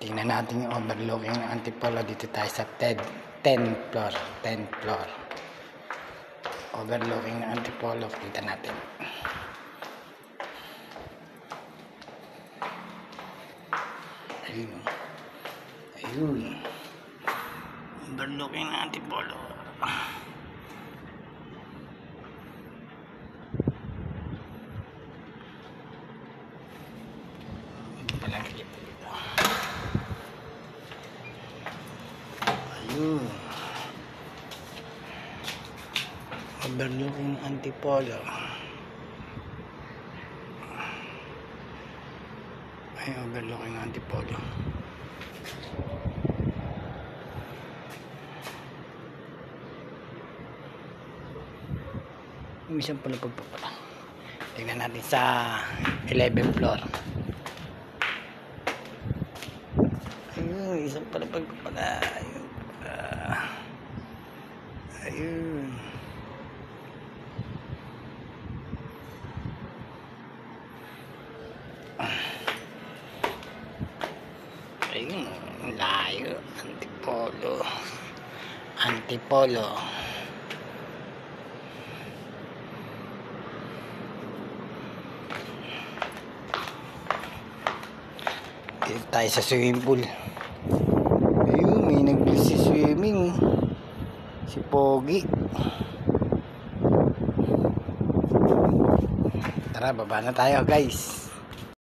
Tingnan natin yung overlooking ng Antipolo. Dito tayo sa 10th floor. 10th floor. Overlooking ng Antipolo. Kita natin. Ayun. Ayun. Overlooking ng Antipolo. Palang kita dito. Ayun. Overlooking ng Antipolo. Ay, overlooking ng Antipolo. Yung isang palapag pa pala. Tingnan natin sa 11th floor. Ayun, isang palapag pa pala. Ayun. Ayun. Ayun, layo. Antipolo. Antipolo. Dito tayo sa swimming pool. Ayun, may nag-swimming. Si Pogi. Tara, baba na tayo guys.